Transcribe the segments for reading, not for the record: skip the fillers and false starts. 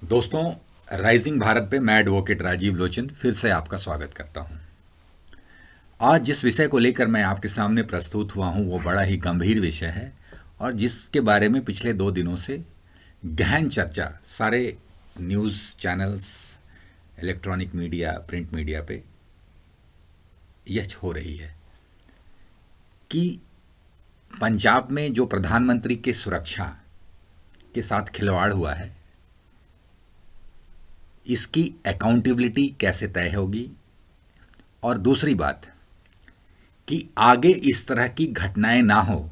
दोस्तों, राइजिंग भारत पे मैं एडवोकेट राजीव लोचन फिर से आपका स्वागत करता हूं। आज जिस विषय को लेकर मैं आपके सामने प्रस्तुत हुआ हूं वो बड़ा ही गंभीर विषय है और जिसके बारे में पिछले 2 दिनों से गहन चर्चा सारे news channels, electronic media, print media पे यह हो रही है कि पंजाब में जो प्रधानमंत्री के सुरक्षा के साथ खिलवाड़ हुआ है, इसकी अकाउंटेबिलिटी कैसे तय होगी। और दूसरी बात कि आगे इस तरह की घटनाएं ना हो,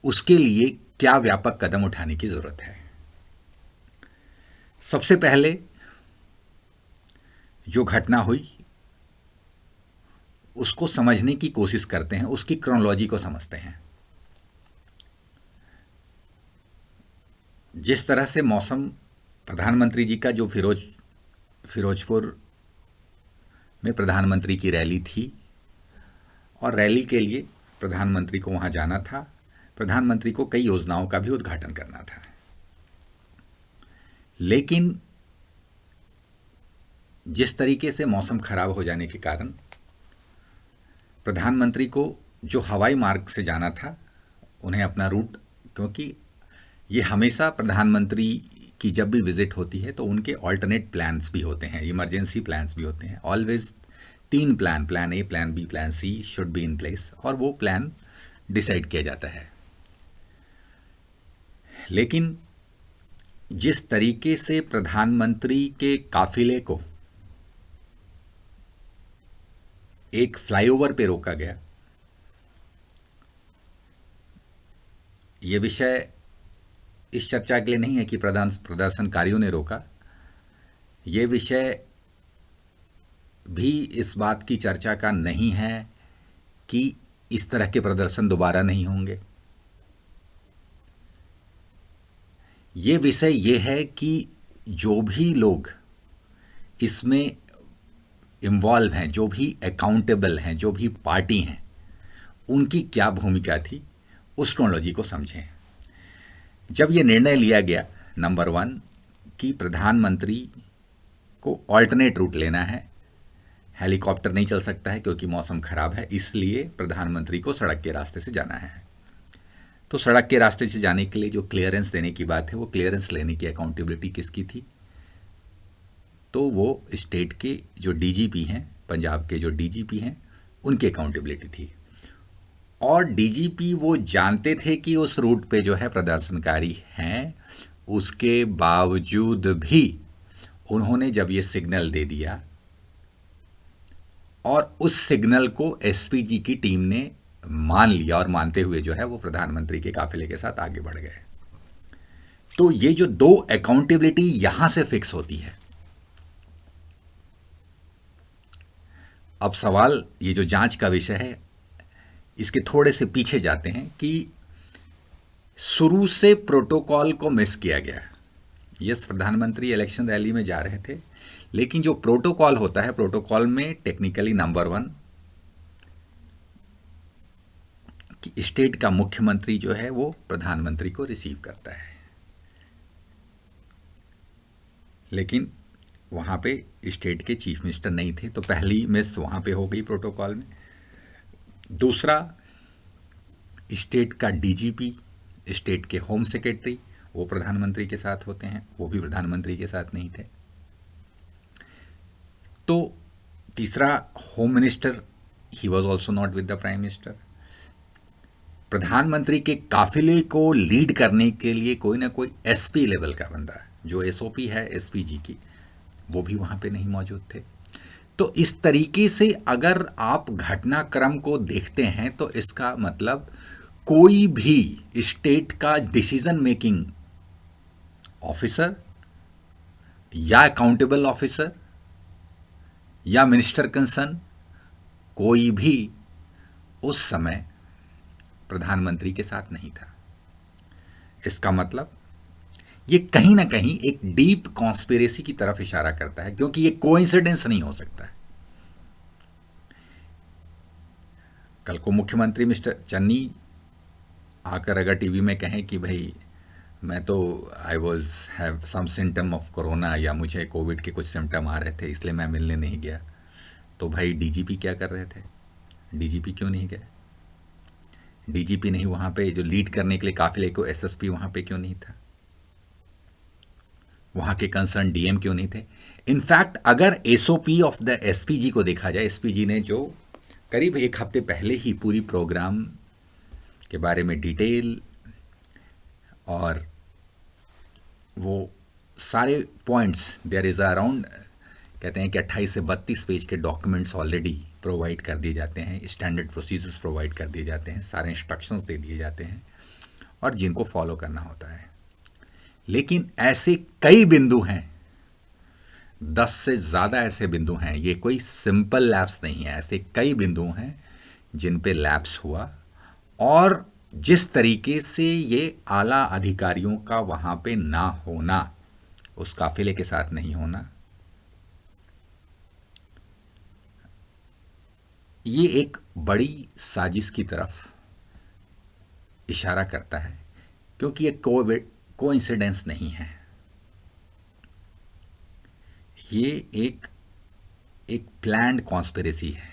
उसके लिए क्या व्यापक कदम उठाने की जरूरत है। सबसे पहले जो घटना हुई उसको समझने की कोशिश करते हैं, उसकी क्रोनोलॉजी को समझते हैं। जिस तरह से मौसम, प्रधानमंत्री जी का जो फिरोजपुर में प्रधानमंत्री की रैली थी और रैली के लिए प्रधानमंत्री को वहां जाना था, प्रधानमंत्री को कई योजनाओं का भी उद्घाटन करना था। लेकिन जिस तरीके से मौसम खराब हो जाने के कारण प्रधानमंत्री को जो हवाई मार्ग से जाना था, उन्हें अपना रूट, क्योंकि ये हमेशा प्रधानमंत्री की जब भी विजिट होती है तो उनके ऑल्टरनेट प्लान्स भी होते हैं, इमरजेंसी प्लान्स भी होते हैं। Always 3 plan, plan A, plan B, plan C should be in place, और वो प्लान डिसाइड किया जाता है। लेकिन जिस तरीके से प्रधानमंत्री के काफिले को एक फ्लाईओवर पे रोका गया, यह विषय इस चर्चा के लिए नहीं है कि प्रदर्शनकारियों ने रोका। यह विषय भी इस बात की चर्चा का नहीं है कि इस तरह के प्रदर्शन दोबारा नहीं होंगे। ये विषय ये है कि जो भी लोग इसमें इन्वॉल्व हैं, जो भी अकाउंटेबल हैं, जो भी पार्टी हैं, उनकी क्या भूमिका थी, उस क्रोनोलॉजी को समझें। जब ये निर्णय लिया गया, नंबर 1, कि प्रधानमंत्री को ऑल्टरनेट रूट लेना है, हेलीकॉप्टर नहीं चल सकता है क्योंकि मौसम खराब है, इसलिए प्रधानमंत्री को सड़क के रास्ते से जाना है। तो सड़क के रास्ते से जाने के लिए जो क्लियरेंस देने की बात है, वो क्लियरेंस लेने की अकाउंटेबिलिटी किसकी थी? तो वो स्टेट के जो डीजीपी हैं, पंजाब के जो डीजीपी हैं, उनकी अकाउंटेबिलिटी थी। और डीजीपी वो जानते थे कि उस रूट पे जो है प्रदर्शनकारी हैं, उसके बावजूद भी उन्होंने जब ये सिग्नल दे दिया और उस सिग्नल को एसपीजी की टीम ने मान लिया, और मानते हुए जो है वो प्रधानमंत्री के काफिले के साथ आगे बढ़ गए। तो ये जो 2 अकाउंटेबिलिटी यहां से फिक्स होती है। अब सवाल, ये जो जांच का विषय है, इसके थोड़े से पीछे जाते हैं कि शुरू से प्रोटोकॉल को मिस किया गया। यस, प्रधानमंत्री इलेक्शन रैली में जा रहे थे, लेकिन जो प्रोटोकॉल होता है, प्रोटोकॉल में टेक्निकली नंबर 1 कि स्टेट का मुख्यमंत्री जो है वो प्रधानमंत्री को रिसीव करता है। लेकिन वहां पे स्टेट के चीफ मिनिस्टर नहीं थे, तो पहली मिस वहां पे हो गई प्रोटोकॉल में। दूसरा, स्टेट का डीजीपी, स्टेट के होम सेक्रेटरी, वो प्रधानमंत्री के साथ होते हैं, वो भी प्रधानमंत्री के साथ नहीं थे। तो तीसरा, home minister, he was also not with the prime minister. प्रधानमंत्री के काफिले को लीड करने के लिए कोई ना कोई एसपी लेवल का बंदा, जो एसओपी है एसपीजी की, वो भी वहां पे नहीं मौजूद थे। तो इस तरीके से अगर आप घटनाक्रम को देखते हैं तो इसका मतलब कोई भी स्टेट का डिसीजन मेकिंग ऑफिसर या अकाउंटेबल ऑफिसर या मिनिस्टर कंसर्न, कोई भी उस समय प्रधानमंत्री के साथ नहीं था। इसका मतलब ये कहीं ना कहीं एक डीप कॉन्स्पिरेसी की तरफ इशारा करता है, क्योंकि ये कोइंसिडेंस नहीं हो सकता है। कल को मुख्यमंत्री मिस्टर चन्नी आकर अगर टीवी में कहें कि भाई मैं तो I was have some symptom of corona, या मुझे कोविड के कुछ सिम्टम आ रहे थे, इसलिए मैं मिलने नहीं गया। तो भाई डीजीपी क्या कर रहे थे? डीजीपी क्यों नहीं गए? डीजीपी नहीं वहाँ पे जो लीड करने के लिए काफिले को, एसएसपी वहाँ पे क्यों नहीं था? वहाँ के कंसर्न डीएम क्यों नहीं थे? इनफैक्ट अगर एसओपी ऑफ द एसपीजी को देखा जाए, एसपीजी ने जो करीब एक हफ्ते पहले ही पूरी प्रोग्राम के बारे में डिटेल और वो सारे पॉइंट्स, देयर इज़ अराउंड, कहते हैं कि 28 से 32 पेज के डॉक्यूमेंट्स ऑलरेडी प्रोवाइड कर दिए जाते हैं, स्टैंडर्ड प्रोसीजर्स प्रोवाइड कर दिए जाते हैं, सारे इंस्ट्रक्शंस दे दिए जाते हैं और जिनको फॉलो करना होता है। लेकिन ऐसे कई बिंदु हैं, 10 से ज़्यादा ऐसे बिंदु हैं, ये कोई सिंपल लैप्स नहीं है, ऐसे कई बिंदु हैं जिन पे लैप्स हुआ। और जिस तरीके से ये आला अधिकारियों का वहाँ पे ना होना, उस काफिले के साथ नहीं होना, ये एक बड़ी साजिश की तरफ इशारा करता है, क्योंकि ये कोइंसिडेंस नहीं है, ये एक एक प्लान्ड कॉन्स्पिरेसी है।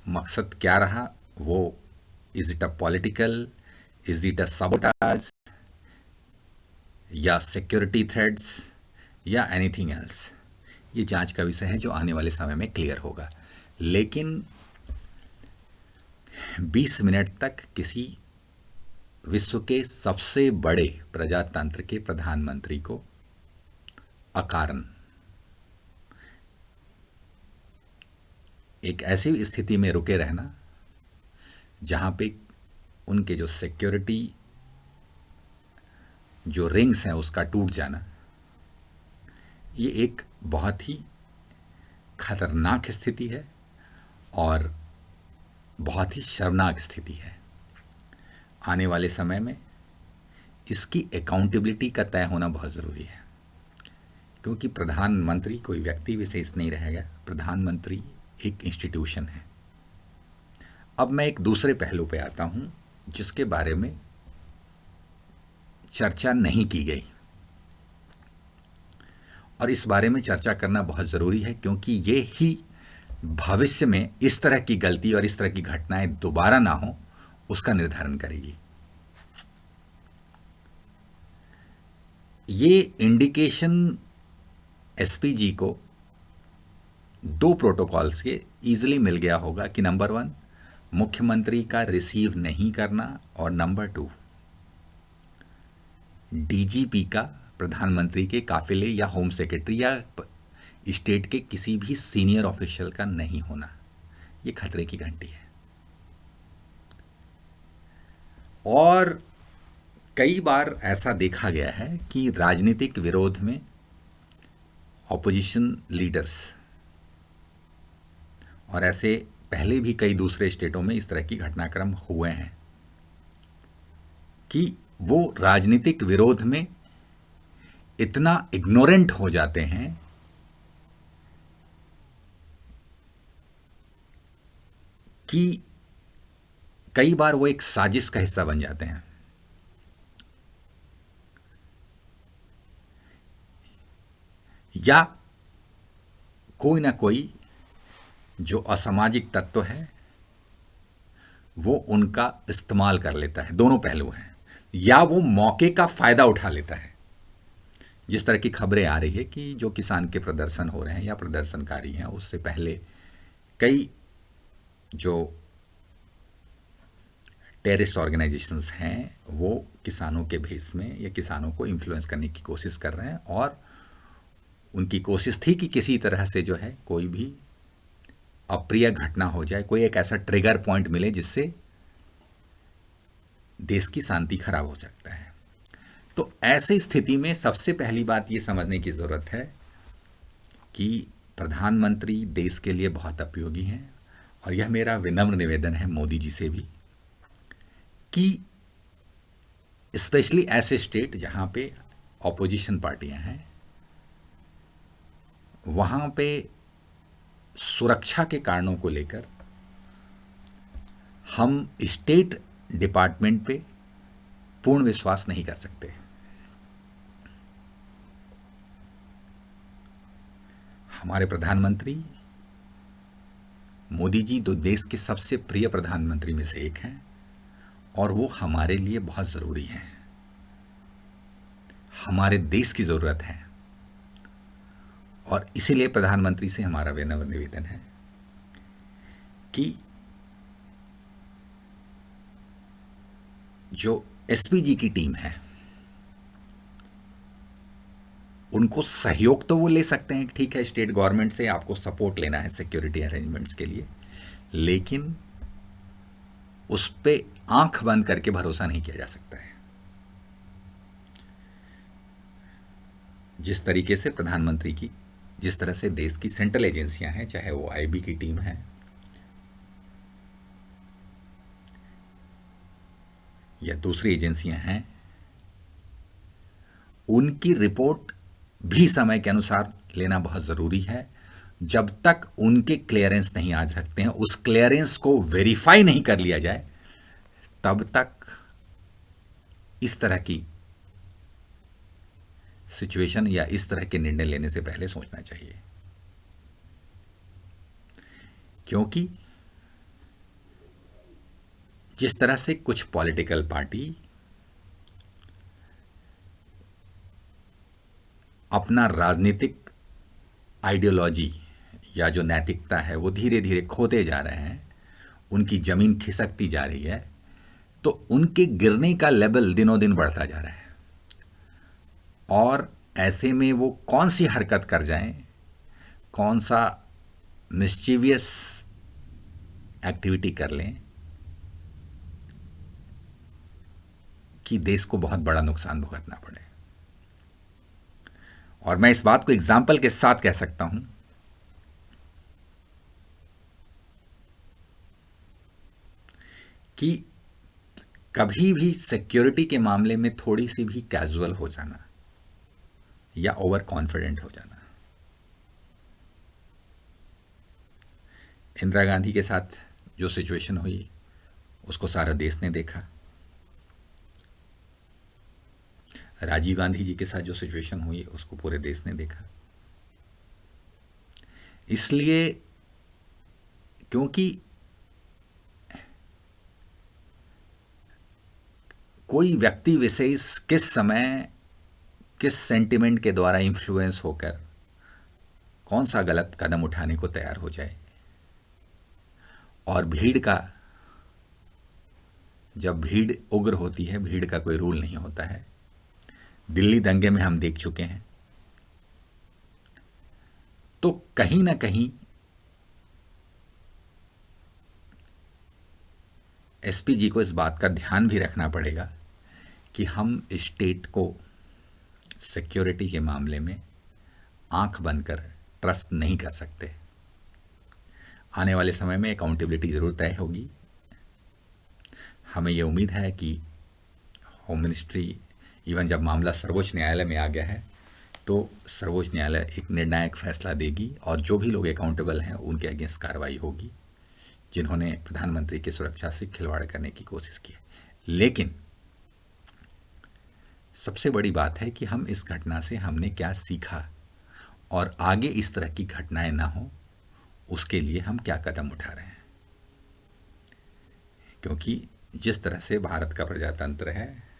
मकसद क्या रहा वो, is it a political, is it a sabotage, या सिक्योरिटी थ्रेड्स, या एनीथिंग एल्स, ये जांच का विषय है जो आने वाले समय में क्लियर होगा। लेकिन 20 मिनट तक किसी विश्व के सबसे बड़े प्रजातंत्र के प्रधानमंत्री को अकारण एक ऐसी स्थिति में रुके रहना जहां पे उनके जो सिक्योरिटी जो रिंग्स हैं उसका टूट जाना, ये एक बहुत ही खतरनाक स्थिति है और बहुत ही शर्मनाक स्थिति है। आने वाले समय में इसकी अकाउंटेबिलिटी का तय होना बहुत ज़रूरी है, क्योंकि प्रधानमंत्री कोई व्यक्ति विशेष नहीं रहेगा, प्रधानमंत्री एक इंस्टीट्यूशन है। अब मैं एक दूसरे पहलू पे आता हूं जिसके बारे में चर्चा नहीं की गई, और इस बारे में चर्चा करना बहुत ज़रूरी है, क्योंकि ये ही भविष्य में इस तरह की गलती और इस तरह की घटनाएं दोबारा ना हो उसका निर्धारण करेगी। ये इंडिकेशन एसपीजी को 2 प्रोटोकॉल्स के इजीली मिल गया होगा कि नंबर 1 मुख्यमंत्री का रिसीव नहीं करना, और नंबर 2 डीजीपी का प्रधानमंत्री के काफिले या होम सेक्रेटरी या स्टेट के किसी भी सीनियर ऑफिशियल का नहीं होना। ये खतरे की घंटी है। और कई बार ऐसा देखा गया है कि राजनीतिक विरोध में ऑपोजिशन लीडर्स, और ऐसे पहले भी कई दूसरे स्टेटों में इस तरह की घटनाक्रम हुए हैं कि वो राजनीतिक विरोध में इतना इग्नोरेंट हो जाते हैं कि कई बार वो एक साजिश का हिस्सा बन जाते हैं। या कोई ना कोई जो असामाजिक तत्व है वो उनका इस्तेमाल कर लेता है। दोनों पहलू हैं, या वो मौके का फायदा उठा लेता है। जिस तरह की खबरें आ रही है कि जो किसान के प्रदर्शन हो रहे हैं या प्रदर्शनकारी हैं, उससे पहले कई जो टेररिस्ट ऑर्गेनाइजेशंस हैं वो किसानों के भेस में या किसानों को इन्फ्लुएंस करने की कोशिश कर रहे हैं, और उनकी कोशिश थी कि किसी तरह से जो है कोई भी अप्रिय घटना हो जाए, कोई एक ऐसा ट्रिगर पॉइंट मिले जिससे देश की शांति खराब हो सकता है। तो ऐसी स्थिति में सबसे पहली बात ये समझने की ज़रूरत है कि प्रधानमंत्री देश के लिए बहुत उपयोगी हैं, और यह मेरा विनम्र निवेदन है मोदी जी से भी कि स्पेशली ऐसे स्टेट जहाँ पे ऑपोजिशन पार्टियाँ हैं, वहाँ पे सुरक्षा के कारणों को लेकर हम स्टेट डिपार्टमेंट पे पूर्ण विश्वास नहीं कर सकते। हमारे प्रधानमंत्री मोदी जी तो देश के सबसे प्रिय प्रधानमंत्री में से एक हैं और वो हमारे लिए बहुत ज़रूरी हैं, हमारे देश की ज़रूरत है। और इसीलिए प्रधानमंत्री से हमारा विनम्र निवेदन है कि जो एसपीजी की टीम है उनको सहयोग तो वो ले सकते हैं, ठीक है, स्टेट गवर्नमेंट से आपको सपोर्ट लेना है सिक्योरिटी अरेंजमेंट्स के लिए, लेकिन उस पे आंख बंद करके भरोसा नहीं किया जा सकता है। जिस तरीके से प्रधानमंत्री की, जिस तरह से देश की सेंट्रल एजेंसियां हैं, चाहे वो आईबी की टीम है या दूसरी एजेंसियां हैं, उनकी रिपोर्ट भी समय के अनुसार लेना बहुत ज़रूरी है। जब तक उनके क्लियरेंस नहीं आ सकते हैं, उस क्लियरेंस को वेरीफाई नहीं कर लिया जाए, तब तक इस तरह की सिचुएशन या इस तरह के निर्णय लेने से पहले सोचना चाहिए। क्योंकि जिस तरह से कुछ पॉलिटिकल पार्टी अपना राजनीतिक आइडियोलॉजी या जो नैतिकता है वो धीरे धीरे खोते जा रहे हैं, उनकी ज़मीन खिसकती जा रही है, तो उनके गिरने का लेवल दिनों दिन बढ़ता जा रहा है। और ऐसे में वो कौन सी हरकत कर जाएं, कौन सा मिस्चीवियस एक्टिविटी कर लें कि देश को बहुत बड़ा नुकसान भुगतना पड़े। और मैं इस बात को एग्जाम्पल के साथ कह सकता हूं कि कभी भी सिक्योरिटी के मामले में थोड़ी सी भी कैजुअल हो जाना या ओवर कॉन्फिडेंट हो जाना, इंदिरा गांधी के साथ जो सिचुएशन हुई उसको सारा देश ने देखा, राजीव गांधी जी के साथ जो सिचुएशन हुई उसको पूरे देश ने देखा। इसलिए क्योंकि कोई व्यक्ति विशेष किस समय किस सेंटिमेंट के द्वारा इन्फ्लुएंस होकर कौन सा गलत कदम उठाने को तैयार हो जाए, और भीड़ का, जब भीड़ उग्र होती है, भीड़ का कोई रूल नहीं होता है। दिल्ली दंगे में हम देख चुके हैं। तो कहीं ना कहीं एसपीजी को इस बात का ध्यान भी रखना पड़ेगा कि हम स्टेट को सिक्योरिटी के मामले में आंख बंद कर ट्रस्ट नहीं कर सकते। आने वाले समय में अकाउंटेबिलिटी जरूर तय होगी। हमें यह उम्मीद है कि होम मिनिस्ट्री, इवन जब मामला सर्वोच्च न्यायालय में आ गया है तो सर्वोच्च न्यायालय एक निर्णायक फैसला देगी और जो भी लोग अकाउंटेबल हैं उनके अगेंस्ट कार्रवाई होगी जिन्होंने प्रधानमंत्री की सुरक्षा से खिलवाड़ करने की कोशिश की है। लेकिन सबसे बड़ी बात है कि हम इस घटना से हमने क्या सीखा और आगे इस तरह की घटनाएं ना हो उसके लिए हम क्या कदम उठा रहे हैं। क्योंकि जिस तरह से भारत का प्रजातंत्र है,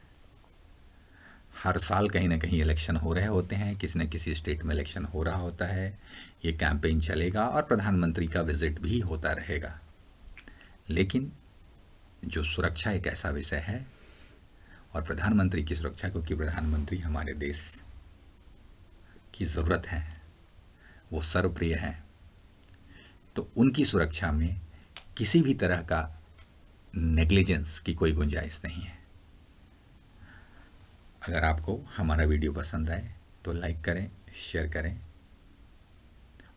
हर साल कहीं ना कहीं इलेक्शन हो रहे होते हैं, किसी न किसी स्टेट में इलेक्शन हो रहा होता है, ये कैंपेन चलेगा और प्रधानमंत्री का विजिट भी होता रहेगा। लेकिन जो सुरक्षा एक ऐसा विषय है, और प्रधानमंत्री की सुरक्षा, क्योंकि प्रधानमंत्री हमारे देश की ज़रूरत है, वो सर्वप्रिय हैं, तो उनकी सुरक्षा में किसी भी तरह का नेग्लिजेंस की कोई गुंजाइश नहीं है। अगर आपको हमारा वीडियो पसंद आए तो लाइक करें, शेयर करें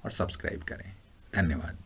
और सब्सक्राइब करें। धन्यवाद।